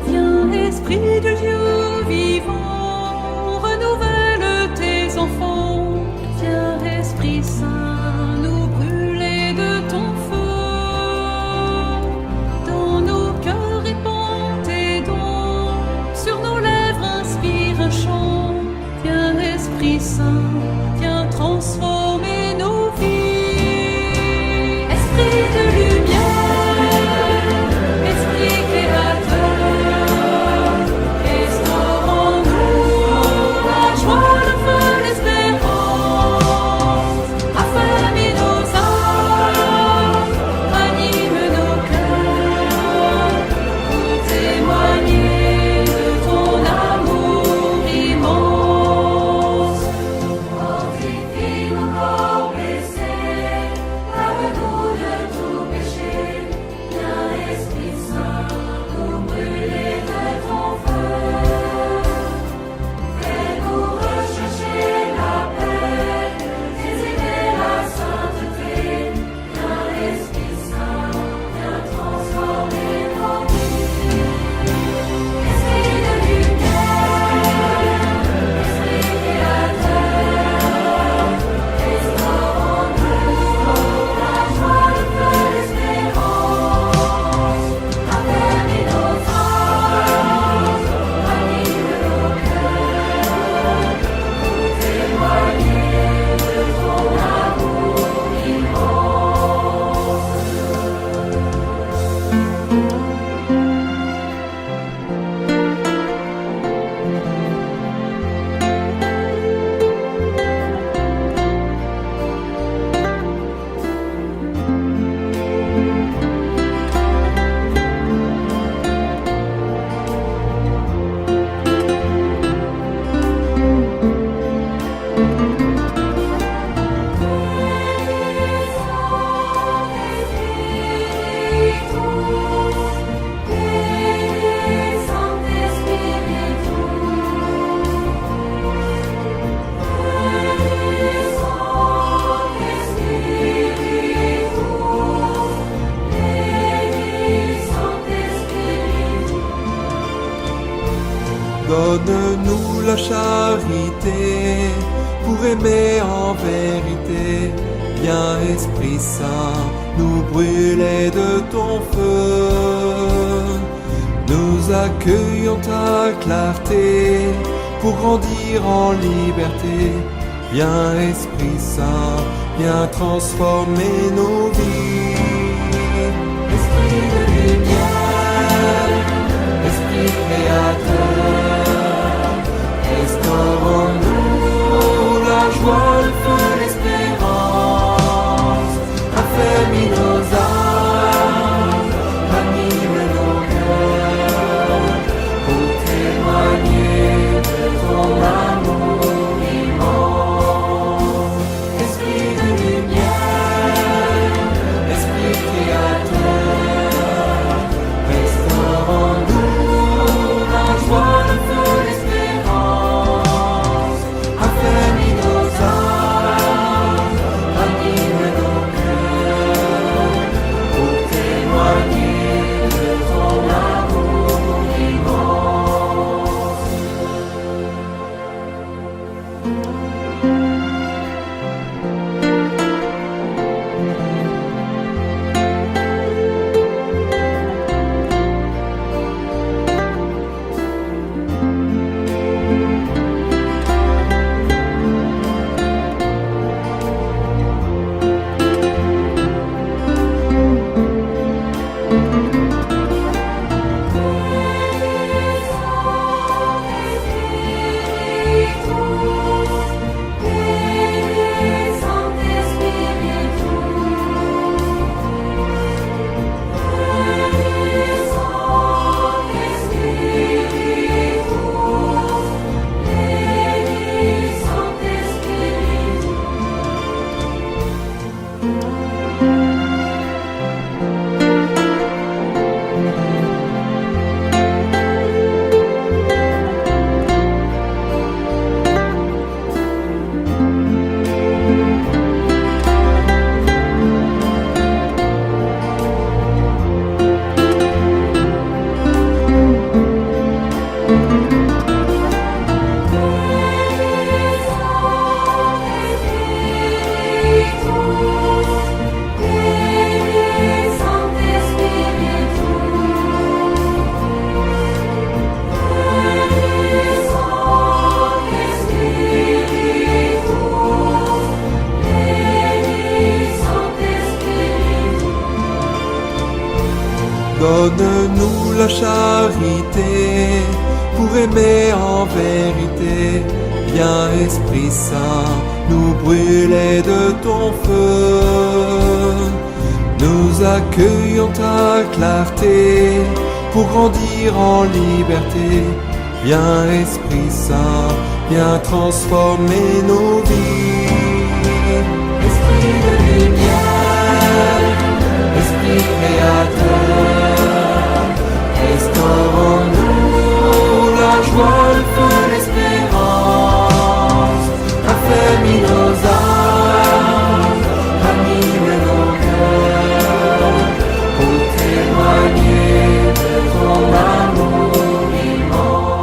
Viens, Esprit de Dieu vivant, renouvelle tes enfants. Viens, Esprit Saint, nous brûler de ton feu. Dans nos cœurs répand tes dons, sur nos lèvres inspire un chant. Viens, Esprit Saint, viens transformer nos vies. Esprit de lumière, Esprit créateur, restaure en nous la joie, le feu, l'espérance. Affermis nos âmes, anime nos cœurs, pour témoigner de ton amour immense. Fortifie nos corps blessés, lave-nous de tout péché. Viens, Esprit Saint, nous brûler de ton feu. Fais-nous rechercher la paix, désirer la sainteté. Viens, Esprit Saint, viens transformer nos vies. Esprit de lumière, Esprit créateur, restaure en nous la joie, le feu, l'espérance. Affermis nos âmes, anime nos cœurs, pour témoigner de ton amour immense. Donne-nous la charité pour aimer en vérité. Viens, Esprit Saint, nous brûler de ton feu. Nous accueillons ta clarté pour grandir en liberté. Viens, Esprit Saint, viens transformer nos vies. Esprit de lumière, Esprit créateur, restaure en nous la joie, le feu, l'espérance. Affermis nos âmes, anime nos cœurs, pour témoigner de ton amour immense. Esprit de lumière, Esprit créateur, restaure en nous la joie, le feu, l'espérance. Affermis nos âmes, anime nos cœurs, pour témoigner de ton amour immense. Donne-nous la charité pour aimer en vérité. Viens Esprit Saint, nous brûler de ton feu. Nous accueillons ta clarté pour grandir en liberté. Viens Esprit Saint, viens transformer nos vies. Esprit de lumière, Esprit créateur, restaure en nous la joie, le feu, l'espérance. Affermis nos âmes, ranime nos cœurs, pour témoigner de ton amour immense.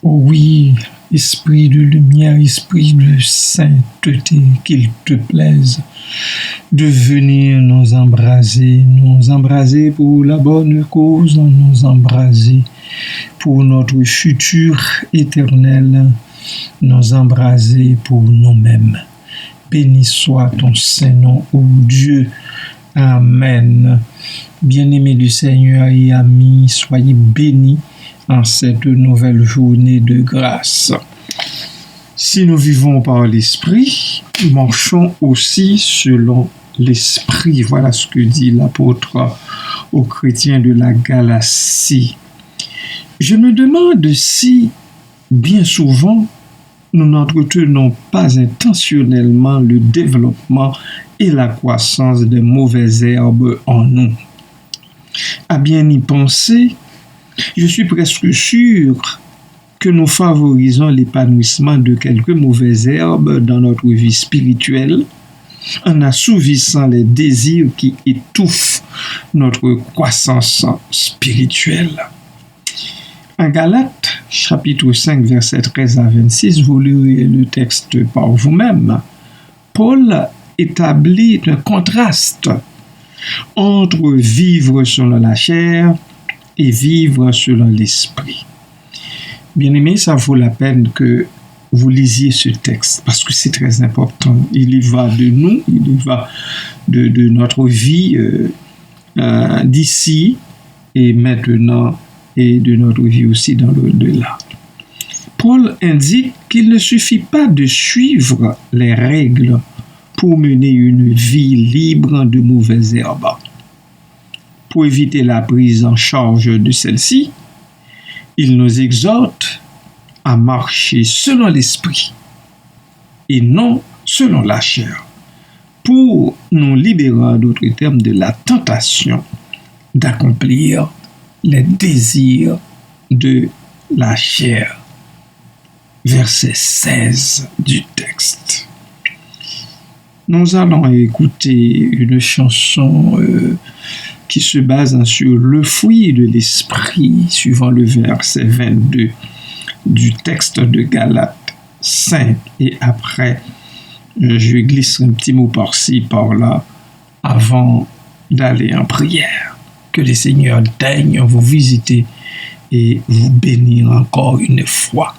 Oui, esprit de lumière, esprit de sainteté, qu'il te plaise de venir nous embraser pour la bonne cause, nous embraser pour notre futur éternel, nous embraser pour nous-mêmes. Béni soit ton Saint-Nom, ô Dieu. Amen. Bien-aimés du Seigneur et amis, soyez bénis en cette nouvelle journée de grâce. Si nous vivons par l'Esprit, marchons aussi selon l'Esprit. Voilà ce que dit l'apôtre aux chrétiens de la Galatie. Je me demande si, bien souvent, nous n'entretenons pas intentionnellement le développement et la croissance des mauvaises herbes en nous. À bien y penser, je suis presque sûr que nous favorisons l'épanouissement de quelques mauvaises herbes dans notre vie spirituelle en assouvissant les désirs qui étouffent notre croissance spirituelle. En Galates, chapitre 5, versets 13 à 26, vous lirez le texte par vous-même. Paul établit un contraste entre vivre selon la chair et vivre selon l'esprit. Bien-aimés, ça vaut la peine que vous lisiez ce texte parce que c'est très important. Il y va de nous, il y va de notre vie d'ici et maintenant et de notre vie aussi dans l'au-delà. Paul indique qu'il ne suffit pas de suivre les règles pour mener une vie libre de mauvaises herbes. Pour éviter la prise en charge de celle-ci, il nous exhorte à marcher selon l'esprit et non selon la chair, pour nous libérer en d'autres termes de la tentation d'accomplir les désirs de la chair. Verset 16 du texte. Nous allons écouter une chanson qui se base sur le fruit de l'esprit, suivant le verset 22 du texte de Galates 5. Et après, je glisse un petit mot par-ci, par-là, avant d'aller en prière. Que le Seigneur daigne vous visiter et vous bénir encore une fois.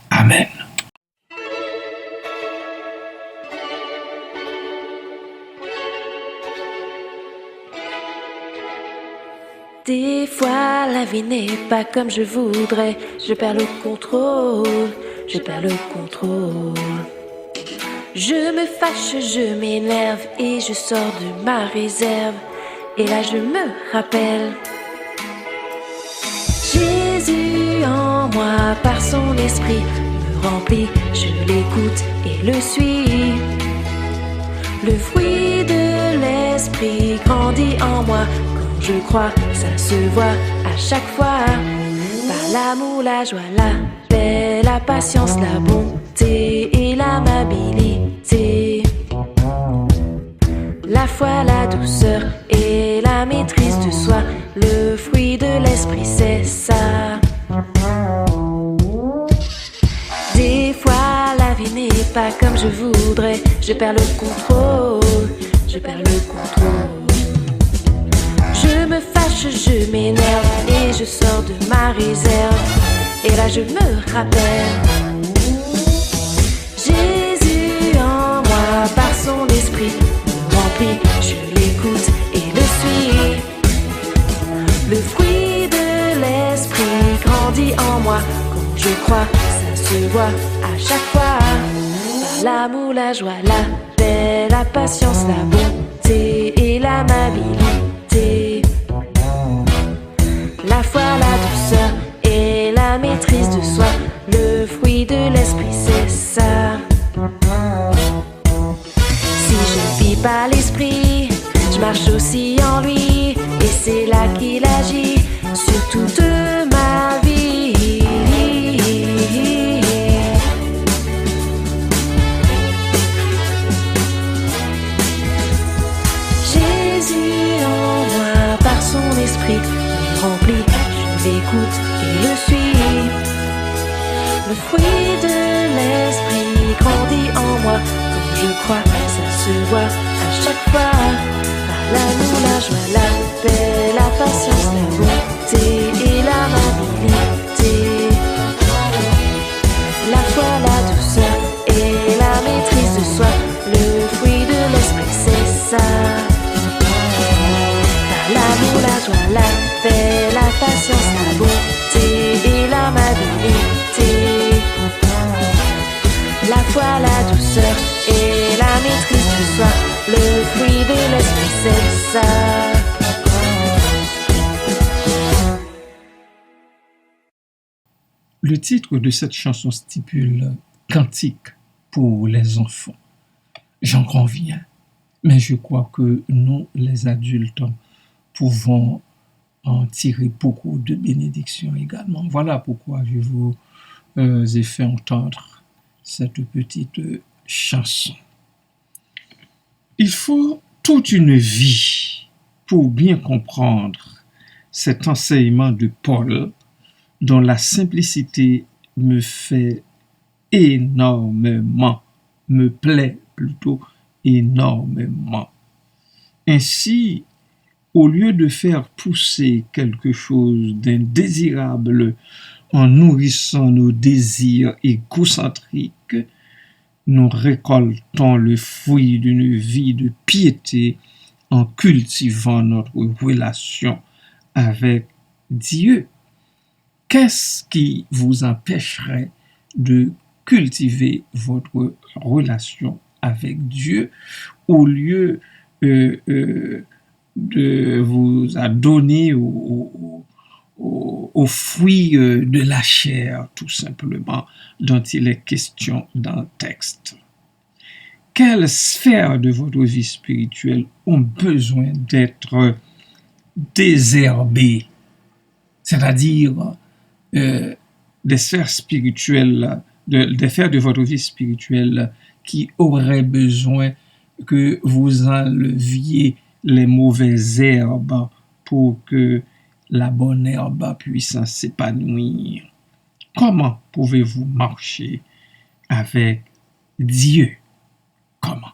Amen. Des fois, la vie n'est pas comme je voudrais. Je perds le contrôle, je perds le contrôle. Je me fâche, je m'énerve et je sors de ma réserve. Et là, je me rappelle Jésus en moi, par son esprit, me remplit. Je l'écoute et le suis. Le fruit de l'esprit grandit en moi. Je crois, ça se voit à chaque fois. Par l'amour, la joie, la paix, la patience, la bonté et l'amabilité. La foi, la douceur et la maîtrise de soi. Le fruit de l'esprit, c'est ça. Des fois, la vie n'est pas comme je voudrais. Je perds le contrôle, je perds le contrôle. Je me fâche, fâche, je m'énerve et je sors de ma réserve. Et là je me rappelle Jésus en moi par son esprit me remplit, je l'écoute et le suis. Le fruit de l'esprit grandit en moi. Quand je crois, ça se voit à chaque fois. Par l'amour, la joie, la paix, la patience, la bonté et l'amabilité. La foi, la douceur et la maîtrise de soi. Le fruit de l'esprit, c'est ça. Si je vis par l'esprit, je marche aussi en lui. Et c'est là qu'il agit sur toute ma vie. Jésus en moi par son esprit me remplit, je l'écoute et le suis. Le fruit de l'esprit grandit en moi. Quand je crois, ça se voit à chaque fois. Par l'amour, la joie, la paix, la patience, la bonté et l'amabilité. La foi, la douceur et la maîtrise de soi. Le fruit de l'esprit, c'est ça. Par l'amour, la joie, la paix, la patience, la bonté et l'amabilité. La foi, la douceur et la maîtrise de soi. Le fruit de l'esprit, c'est ça. Le titre de cette chanson stipule « Cantique pour les enfants ». J'en conviens, mais je crois que nous, les adultes, pouvons en tirer beaucoup de bénédictions également. Voilà pourquoi je vous ai fait entendre cette petite chanson. Il faut toute une vie pour bien comprendre cet enseignement de Paul dont la simplicité me fait énormément, me plaît plutôt énormément. Ainsi, au lieu de faire pousser quelque chose d'indésirable en nourrissant nos désirs égocentriques, nous récoltons le fruit d'une vie de piété en cultivant notre relation avec Dieu. Qu'est-ce qui vous empêcherait de cultiver votre relation avec Dieu au lieu de vous adonner aux fruits de la chair, tout simplement, dont il est question dans le texte? Quelles sphères de votre vie spirituelle ont besoin d'être désherbées? C'est-à-dire des sphères spirituelles, des sphères de votre vie spirituelle qui auraient besoin que vous enleviez les mauvaises herbes pour que la bonne herbe puisse s'épanouir. Comment pouvez-vous marcher avec Dieu? Comment?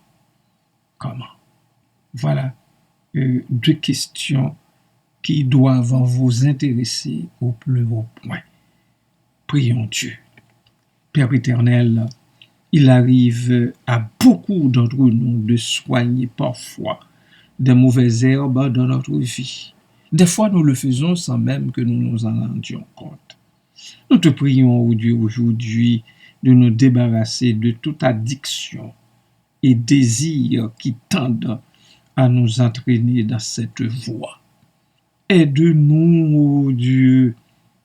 Voilà deux questions qui doivent vous intéresser au plus haut point. Prions Dieu. Père éternel, il arrive à beaucoup d'entre nous de soigner parfois des mauvaises herbes dans notre vie. Des fois, nous le faisons sans même que nous nous en rendions compte. Nous te prions, ô Dieu, aujourd'hui, de nous débarrasser de toute addiction et désir qui tendent à nous entraîner dans cette voie. Aide-nous, ô Dieu,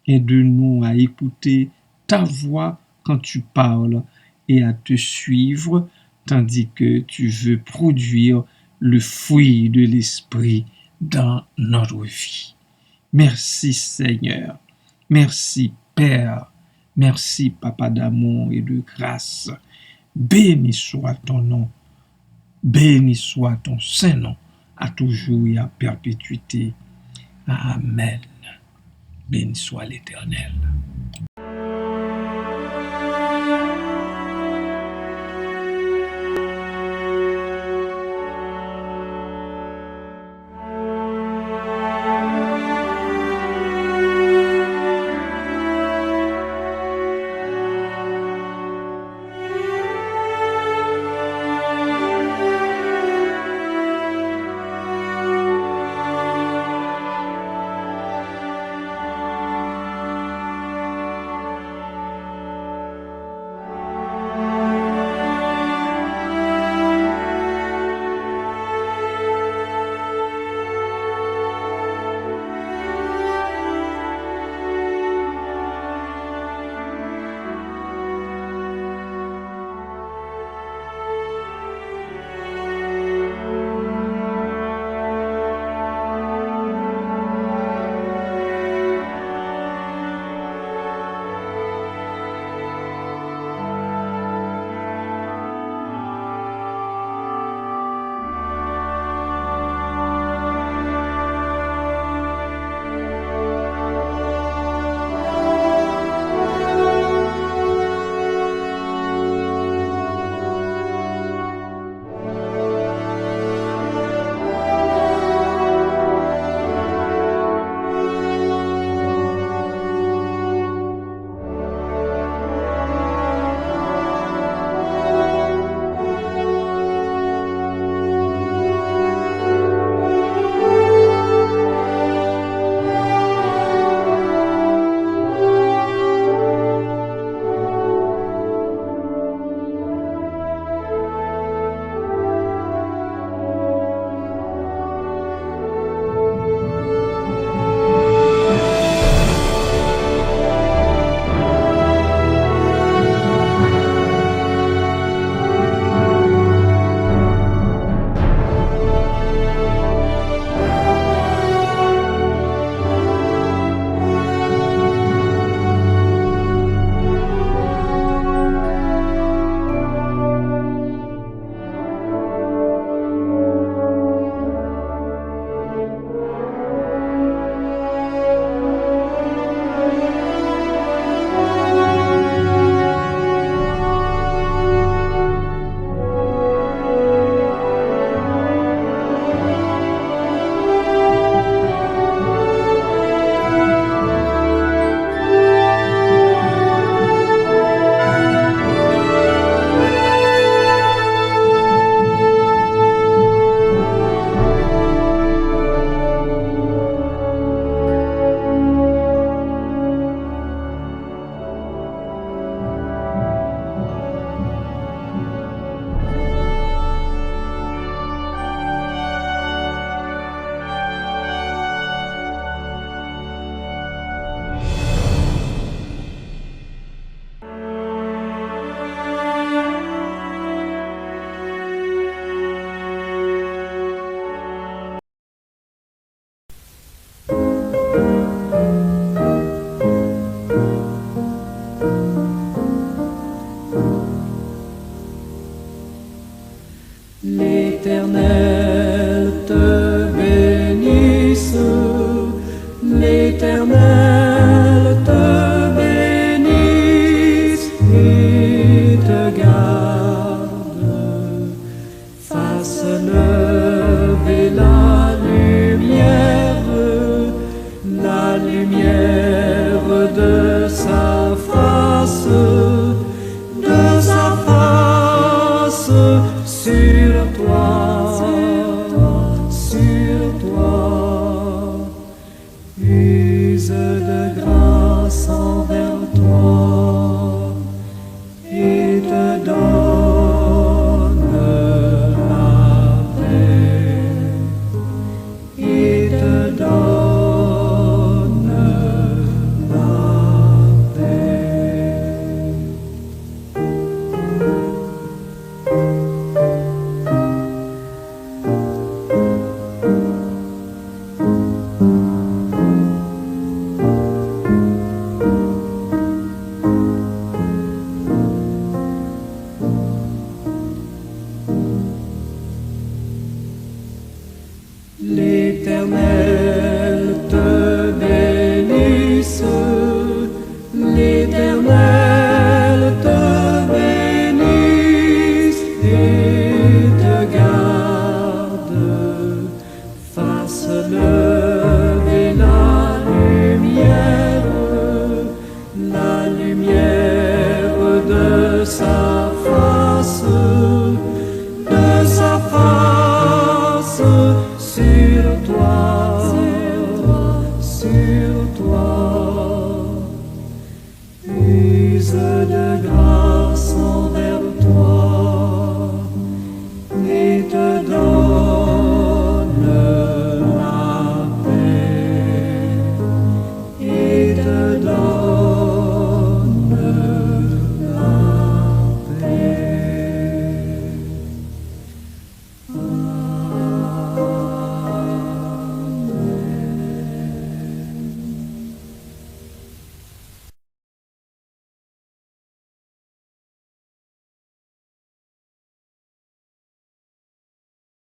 aide-nous à écouter ta voix quand tu parles et à te suivre, tandis que tu veux produire le fruit de l'esprit dans notre vie. Merci Seigneur, merci Père, merci Papa d'amour et de grâce. Béni soit ton nom, béni soit ton saint nom, à toujours et à perpétuité. Amen. Béni soit l'Éternel. L'Éternel te bénisse, l'Éternel te bénisse et te garde, fasse lever la lumière de sa face sur toi, use de grâce envers toi et te donne la paix, et te donne la paix. L'Éternel te bénisse, l'Éternel te bénisse et te garde, fasse lever la lumière de sa